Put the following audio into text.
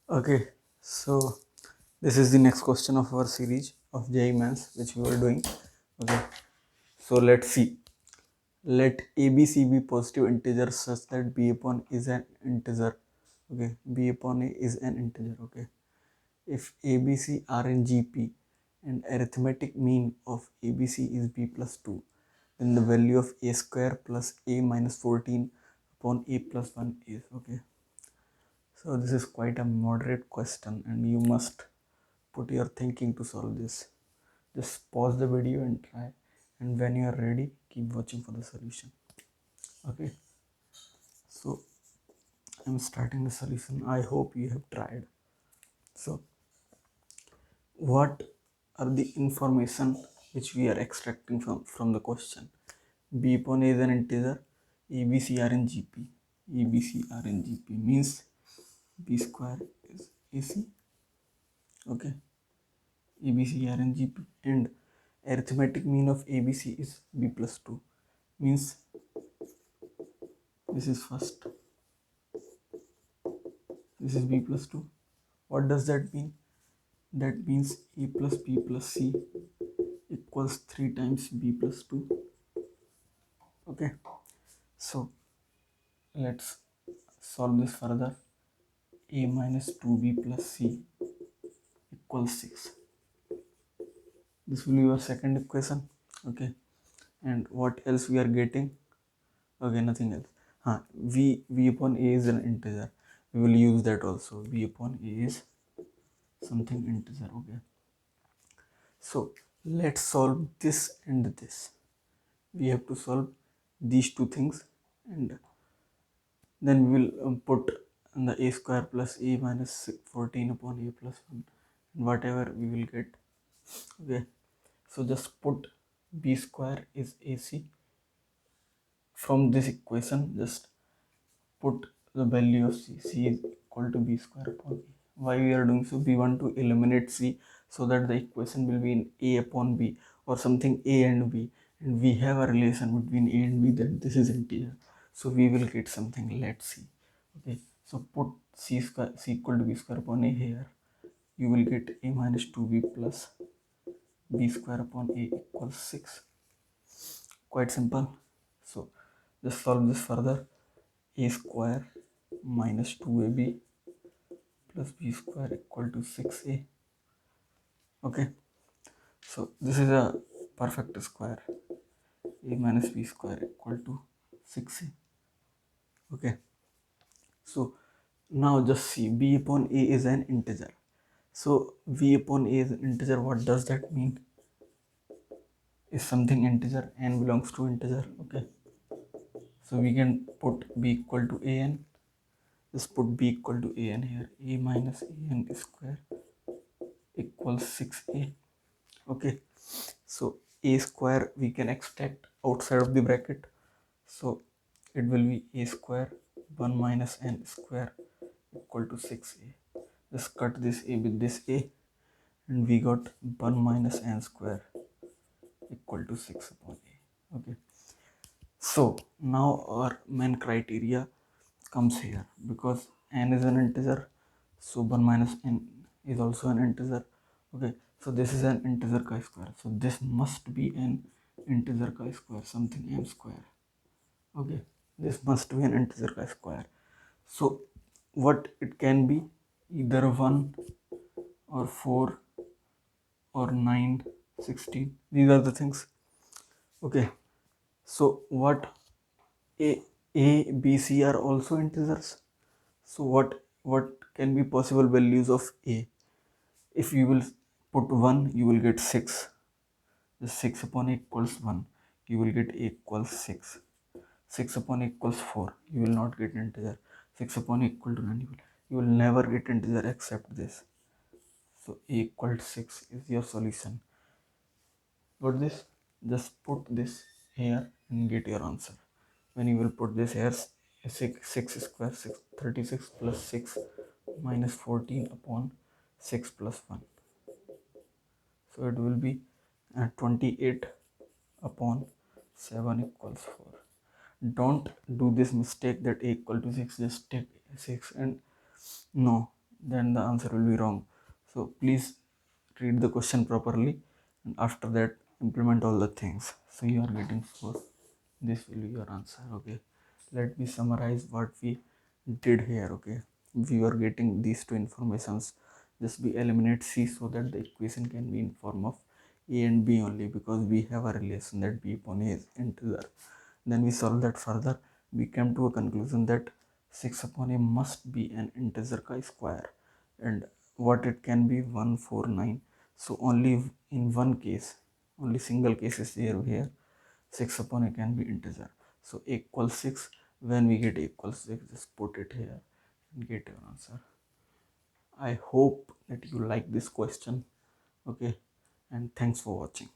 Okay, so this is the next question of our series of JEE Maths which we were doing. Okay, so let's see. Let ABC be positive integer such that B upon is an integer. Okay, B upon A is an integer. Okay, if ABC are in GP and arithmetic mean of ABC is B plus 2, then the value of A square plus A minus 14 upon A plus 1 is. Okay, so this is quite a moderate question and you must put your thinking to solve this. Just pause the video and try, and when you are ready, keep watching for the solution. Okay, so I'm starting the solution. I hope you have tried. So what are the information which we are extracting from the question? B upon A is an integer, ABC are in GP. ABC are in GP means B square is AC. Okay, ABC are in GP and arithmetic mean of ABC is B plus 2 means this is first, this is B plus 2. What does that mean? That means A plus B plus C equals 3 times B plus 2. Okay, so let's solve this further. A minus 2B plus C equals 6. This will be our second equation. Okay, and what else we are getting? Okay, nothing else. V upon A is an integer. We will use that also. V upon A is something integer. Okay, so let's solve this and this. We have to solve these two things, and then we will put the A square plus A minus 14 upon A plus 1 and whatever we will get. Okay, so just put B square is AC from this equation. Just put the value of C. C is equal to B square upon A. Why we are doing so? We want to eliminate C so that the equation will be in A upon B or something A and B, and we have a relation between A and B that this is integer, so we will get something. Let's see. Okay, so put C square, C equal to B square upon A here. You will get A minus 2B plus B square upon A equals 6. Quite simple. So just solve this further. A square minus 2AB plus B square equal to 6A. Okay, so this is a perfect square. A minus B square equal to 6A. Okay, so now just see, B upon A is an integer. So V upon A is an integer. What does that mean? Is something integer, n belongs to integer. Okay, so we can put B equal to an. Just put B equal to an here. A minus an square equals 6A. Okay, so A square we can extract outside of the bracket, so it will be A square 1 minus n square equal to 6A. Just cut this A with this A and we got 1 minus n square equal to 6 upon A. Okay, so now our main criteria comes here, because n is an integer, so 1 minus n is also an integer. Okay, so this is an integer chi-square, so this must be an integer chi-square, something m square. Okay, this must be an integer chi-square. So what it can be, either 1 or 4 or 9, 16. These are the things. Okay, so what a b c are also integers. So what can be possible values of a? If you will put 1, you will get 6. The 6 upon a equals 1, you will get a equals 6. 6 upon a equals 4, you will not get integer. 6 upon a equal to 9, you will never get integer except this. So a equal to 6 is your solution. Got this? Just put this here and get your answer. When you will put this here, 6 square 6, 36 plus 6 minus 14 upon 6 plus 1. So it will be 28 upon 7 equals 4. Don't do this mistake that a equal to 6, just take 6 and no, then the answer will be wrong. So please read the question properly, and after that implement all the things, so you are getting 4. This will be your answer. Okay, let me summarize what we did here. Okay, we are getting these two informations, just we eliminate C so that the equation can be in form of A and B only, because we have a relation that B upon A is integer. Then we solve that further. We came to a conclusion that 6 upon A must be an integer chi-square, and what it can be 149. So only in one case, only single case is there where 6 upon A can be integer. So A equals 6. When we get A equals 6, just put it here and get your answer. I hope that you like this question. Okay, and thanks for watching.